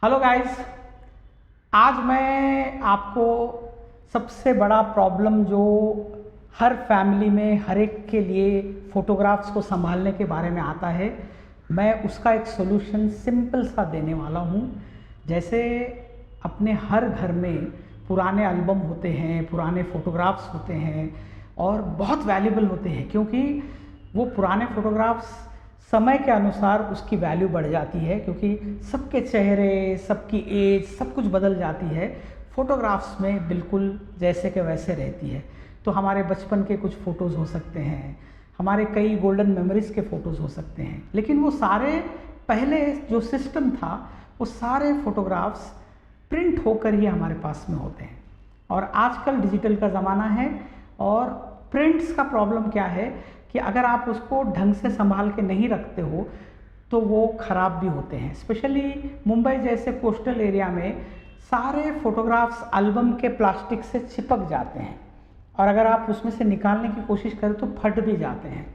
Hello guys. आज मैं आपको सबसे बड़ा प्रॉब्लम जो हर फैमिली में हर एक के लिए फ़ोटोग्राफ्स को संभालने के बारे में आता है, मैं उसका एक सॉल्यूशन सिंपल सा देने वाला हूँ। जैसे अपने हर घर में पुराने एल्बम होते हैं, पुराने फ़ोटोग्राफ्स होते हैं और बहुत वैल्यूबल होते हैं, क्योंकि वो पुराने फ़ोटोग्राफ्स समय के अनुसार उसकी वैल्यू बढ़ जाती है, क्योंकि सबके चेहरे, सबकी एज, सब कुछ बदल जाती है। फ़ोटोग्राफ्स में बिल्कुल जैसे के वैसे रहती है। तो हमारे बचपन के कुछ फ़ोटोज़ हो सकते हैं, हमारे कई गोल्डन मेमोरीज़ के फ़ोटोज़ हो सकते हैं, लेकिन वो सारे पहले जो सिस्टम था वो सारे फ़ोटोग्राफ्स प्रिंट होकर ही हमारे पास में होते हैं। और आजकल डिजिटल का ज़माना है, और प्रिंट्स का प्रॉब्लम क्या है कि अगर आप उसको ढंग से संभाल के नहीं रखते हो तो वो ख़राब भी होते हैं। स्पेशली मुंबई जैसे कोस्टल एरिया में सारे फ़ोटोग्राफ्स एल्बम के प्लास्टिक से चिपक जाते हैं, और अगर आप उसमें से निकालने की कोशिश करें तो फट भी जाते हैं।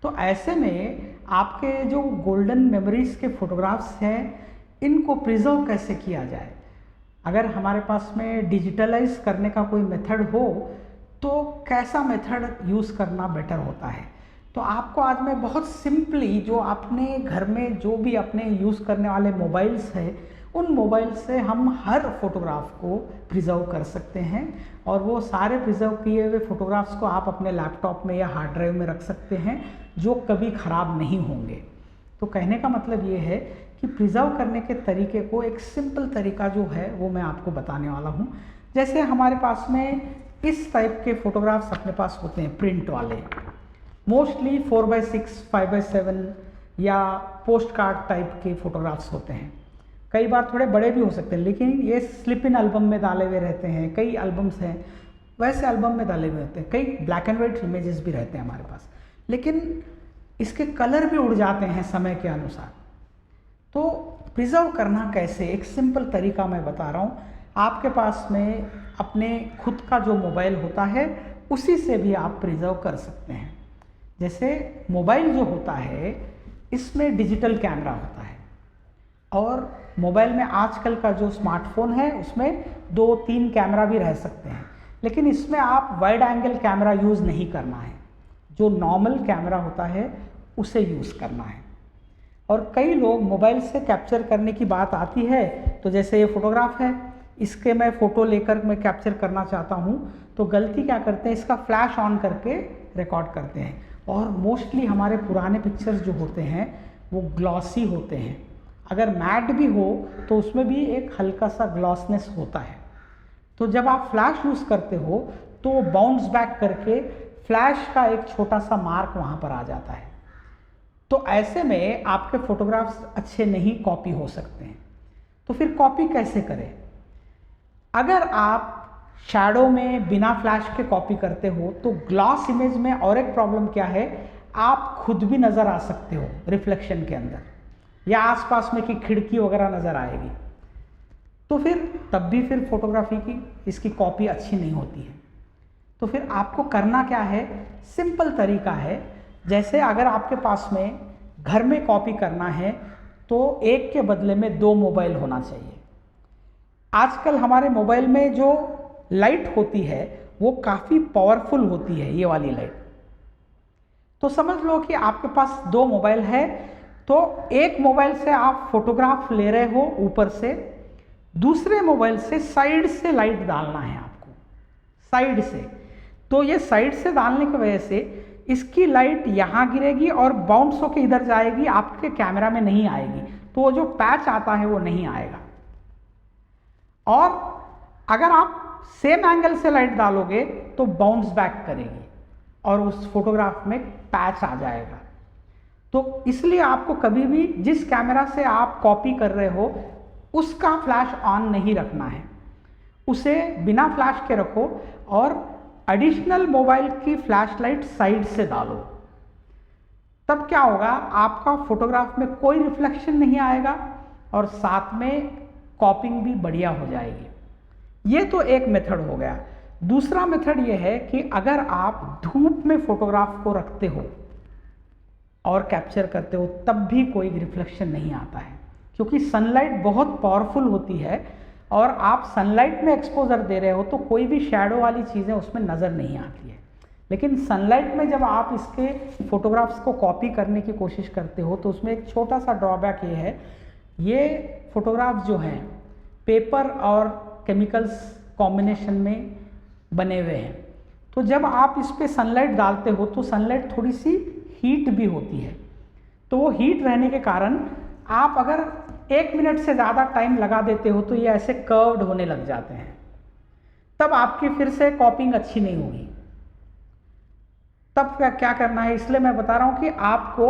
तो ऐसे में आपके जो गोल्डन मेमोरीज़ के फ़ोटोग्राफ्स हैं, इनको प्रिजर्व कैसे किया जाए। अगर हमारे पास में डिजिटलाइज करने का कोई मेथड हो तो कैसा मेथड यूज़ करना बेटर होता है। तो आपको आज मैं बहुत सिंपली, जो अपने घर में जो भी अपने यूज़ करने वाले मोबाइल्स हैं, उन मोबाइल से हम हर फोटोग्राफ को प्रिजर्व कर सकते हैं, और वो सारे प्रिजर्व किए हुए फ़ोटोग्राफ्स को आप अपने लैपटॉप में या हार्ड ड्राइव में रख सकते हैं, जो कभी ख़राब नहीं होंगे। तो कहने का मतलब ये है कि प्रिजर्व करने के तरीके को एक सिंपल तरीका जो है वो मैं आपको बताने वाला हूँ। जैसे हमारे पास में इस टाइप के फ़ोटोग्राफ्स अपने पास होते हैं, प्रिंट वाले, मोस्टली 4x6, 5x7 या पोस्ट कार्ड टाइप के फ़ोटोग्राफ्स होते हैं। कई बार थोड़े बड़े भी हो सकते हैं, लेकिन ये स्लिप इन एल्बम में डाले हुए रहते हैं। कई एल्बम्स हैं वैसे एल्बम में डाले हुए रहते हैं, कई ब्लैक एंड वाइट इमेजेस भी रहते हैं हमारे पास, लेकिन इसके कलर भी उड़ जाते हैं समय के अनुसार। तो प्रिजर्व करना कैसे, एक सिंपल तरीका मैं बता रहा हूँ। आपके पास में अपने खुद का जो मोबाइल होता है उसी से भी आप प्रिजर्व कर सकते हैं। जैसे मोबाइल जो होता है इसमें डिजिटल कैमरा होता है, और मोबाइल में आजकल का जो स्मार्टफोन है उसमें 2-3 कैमरा भी रह सकते हैं, लेकिन इसमें आप वाइड एंगल कैमरा यूज़ नहीं करना है। जो नॉर्मल कैमरा होता है उसे यूज़ करना है। और कई लोग मोबाइल से कैप्चर करने की बात आती है, तो जैसे ये फ़ोटोग्राफ है, इसके मैं फ़ोटो लेकर मैं कैप्चर करना चाहता हूँ, तो गलती क्या करते हैं, इसका फ्लैश ऑन करके रिकॉर्ड करते हैं। और मोस्टली हमारे पुराने पिक्चर्स जो होते हैं वो ग्लॉसी होते हैं। अगर मैट भी हो तो उसमें भी एक हल्का सा ग्लॉसनेस होता है। तो जब आप फ्लैश यूज़ करते हो तो बाउंस बैक करके फ्लैश का एक छोटा सा मार्क वहाँ पर आ जाता है। तो ऐसे में आपके फ़ोटोग्राफ्स अच्छे नहीं कॉपी हो सकते हैं। तो फिर कॉपी कैसे करें। अगर आप शैडो में बिना फ्लैश के कॉपी करते हो तो ग्लॉस इमेज में और एक प्रॉब्लम क्या है, आप खुद भी नज़र आ सकते हो रिफ्लेक्शन के अंदर, या आसपास में कि खिड़की वगैरह नज़र आएगी, तो फिर तब भी फिर फोटोग्राफी की इसकी कॉपी अच्छी नहीं होती है। तो फिर आपको करना क्या है, सिंपल तरीका है। जैसे अगर आपके पास में घर में कॉपी करना है तो एक के बदले में 2 मोबाइल होना चाहिए। आजकल हमारे मोबाइल में जो लाइट होती है वो काफ़ी पावरफुल होती है, ये वाली लाइट। तो समझ लो कि आपके पास 2 मोबाइल है, तो एक मोबाइल से आप फोटोग्राफ ले रहे हो ऊपर से, दूसरे मोबाइल से साइड से लाइट डालना है आपको, साइड से। तो ये साइड से डालने की वजह से इसकी लाइट यहाँ गिरेगी और बाउंस होकर इधर जाएगी, आपके कैमरा में नहीं आएगी, तो वो जो पैच आता है वो नहीं आएगा। और अगर आप सेम एंगल से लाइट डालोगे तो बाउंस बैक करेगी और उस फोटोग्राफ में पैच आ जाएगा। तो इसलिए आपको कभी भी जिस कैमरा से आप कॉपी कर रहे हो उसका फ्लैश ऑन नहीं रखना है, उसे बिना फ्लैश के रखो, और एडिशनल मोबाइल की फ्लैश लाइट साइड से डालो। तब क्या होगा, आपका फोटोग्राफ में कोई रिफ्लेक्शन नहीं आएगा और साथ में कॉपिंग भी बढ़िया हो जाएगी। ये तो एक मेथड हो गया। दूसरा मेथड ये है कि अगर आप धूप में फोटोग्राफ को रखते हो और कैप्चर करते हो तब भी कोई रिफ्लेक्शन नहीं आता है, क्योंकि सनलाइट बहुत पावरफुल होती है और आप सनलाइट में एक्सपोजर दे रहे हो तो कोई भी शैडो वाली चीज़ें उसमें नज़र नहीं आती है। लेकिन सनलाइट में जब आप इसके फोटोग्राफ्स को कॉपी करने की कोशिश करते हो तो उसमें एक छोटा सा ड्रॉबैक ये है, ये फोटोग्राफ्स जो हैं पेपर और केमिकल्स कॉम्बिनेशन में बने हुए हैं, तो जब आप इस पर सनलाइट डालते हो तो सनलाइट थोड़ी सी हीट भी होती है। तो वो हीट रहने के कारण आप अगर 1 मिनट से ज़्यादा टाइम लगा देते हो तो ये ऐसे कर्व्ड होने लग जाते हैं, तब आपकी फिर से कॉपिंग अच्छी नहीं होगी। तब क्या करना है, इसलिए मैं बता रहा हूँ कि आपको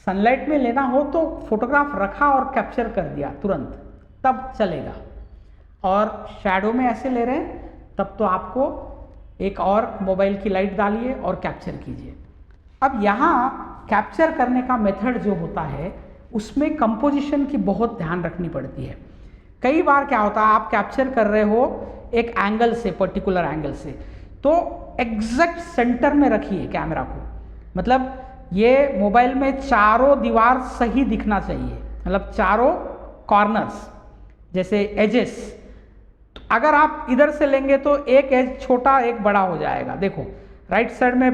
सनलाइट में लेना हो तो फोटोग्राफ रखा और कैप्चर कर दिया तुरंत, तब चलेगा। और शैडो में ऐसे ले रहे हैं तब तो आपको एक और मोबाइल की लाइट डालिए और कैप्चर कीजिए। अब यहाँ कैप्चर करने का मेथड जो होता है उसमें कंपोजिशन की बहुत ध्यान रखनी पड़ती है। कई बार क्या होता है, आप कैप्चर कर रहे हो एक एंगल से, पर्टिकुलर एंगल से, तो एग्जैक्ट सेंटर में रखिए कैमरा को। मतलब ये मोबाइल में चारों दीवार सही दिखना चाहिए, मतलब चारों कॉर्नर्स जैसे एजेस। अगर आप इधर से लेंगे तो एक एज छोटा एक बड़ा हो जाएगा। देखो राइट साइड में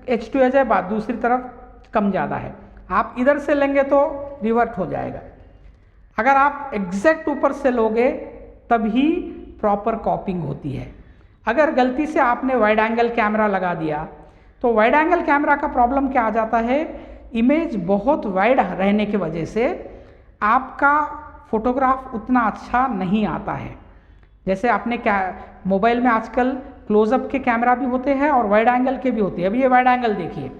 एज टू एज है, बात दूसरी तरफ कम ज़्यादा है। आप इधर से लेंगे तो रिवर्ट हो जाएगा। अगर आप एग्जैक्ट ऊपर से लोगे तभी प्रॉपर कॉपिंग होती है। अगर गलती से आपने वाइड एंगल कैमरा लगा दिया तो वाइड एंगल कैमरा का प्रॉब्लम क्या आ जाता है, इमेज बहुत वाइड रहने की वजह से आपका फोटोग्राफ उतना अच्छा नहीं आता है। जैसे आपने मोबाइल में आजकल क्लोजअप के कैमरा भी होते हैं और वाइड एंगल के भी होते हैं। अभी ये वाइड एंगल देखिए,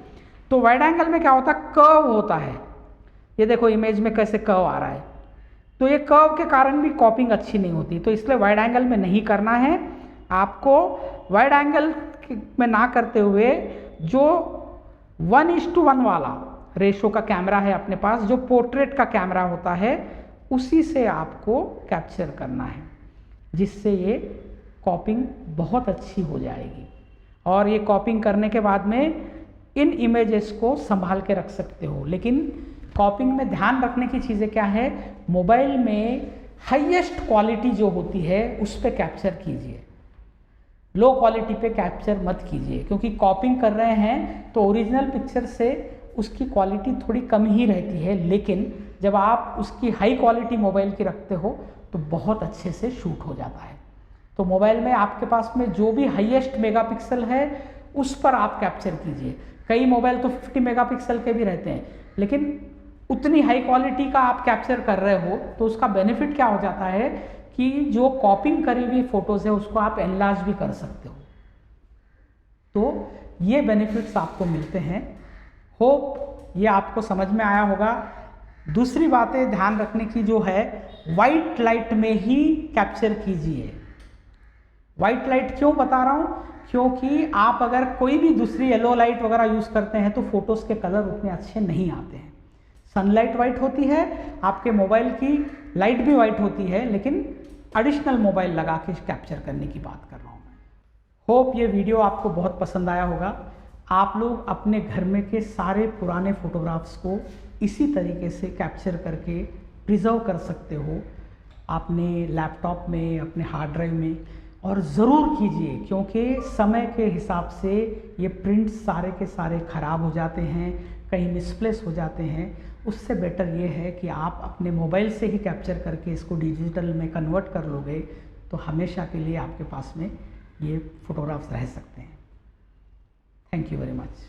तो वाइड एंगल में क्या होता है, कर्व होता है। ये देखो इमेज में कैसे कर्व आ रहा है, तो ये कर्व के कारण भी कॉपिंग अच्छी नहीं होती। तो इसलिए वाइड एंगल में नहीं करना है आपको। वाइड एंगल में ना करते हुए जो 1:1 वाला रेशो का कैमरा है अपने पास, जो पोर्ट्रेट का कैमरा होता है, उसी से आपको कैप्चर करना है, जिससे ये कॉपिंग बहुत अच्छी हो जाएगी। और ये कॉपिंग करने के बाद में इन इमेजेस को संभाल के रख सकते हो। लेकिन कॉपिंग में ध्यान रखने की चीज़ें क्या है, मोबाइल में हाईएस्ट क्वालिटी जो होती है उस पर कैप्चर कीजिए, लो क्वालिटी पे कैप्चर मत कीजिए, क्योंकि कॉपिंग कर रहे हैं तो ओरिजिनल पिक्चर से उसकी क्वालिटी थोड़ी कम ही रहती है। लेकिन जब आप उसकी हाई क्वालिटी मोबाइल की रखते हो तो बहुत अच्छे से शूट हो जाता है। तो मोबाइल में आपके पास में जो भी हाईएस्ट मेगापिक्सल है उस पर आप कैप्चर कीजिए। कई मोबाइल तो 50 मेगापिक्सल के भी रहते हैं, लेकिन उतनी हाई क्वालिटी का आप कैप्चर कर रहे हो तो उसका बेनिफिट क्या हो जाता है कि जो कॉपिंग करी हुई फोटोज़ है उसको आप एनलार्ज भी कर सकते हो। तो ये बेनिफिट्स आपको मिलते हैं। होप ये आपको समझ में आया होगा। दूसरी बातें ध्यान रखने की जो है, वाइट लाइट में ही कैप्चर कीजिए। वाइट लाइट क्यों बता रहा हूँ, क्योंकि आप अगर कोई भी दूसरी येलो लाइट वगैरह यूज़ करते हैं तो फोटोज़ के कलर उतने अच्छे नहीं आते हैं। सनलाइट वाइट होती है, आपके मोबाइल की लाइट भी वाइट होती है, लेकिन एडिशनल मोबाइल लगा के कैप्चर करने की बात कर रहा हूँ मैं। होप ये वीडियो आपको बहुत पसंद आया होगा। आप लोग अपने घर में के सारे पुराने फोटोग्राफ्स को इसी तरीके से कैप्चर करके प्रिजर्व कर सकते हो अपने लैपटॉप में, अपने हार्ड ड्राइव में, और ज़रूर कीजिए, क्योंकि समय के हिसाब से ये प्रिंट्स सारे के सारे ख़राब हो जाते हैं, कहीं मिसप्लेस हो जाते हैं। उससे बेटर ये है कि आप अपने मोबाइल से ही कैप्चर करके इसको डिजिटल में कन्वर्ट कर लोगे तो हमेशा के लिए आपके पास में ये फ़ोटोग्राफ्स रह सकते हैं। Thank you very much.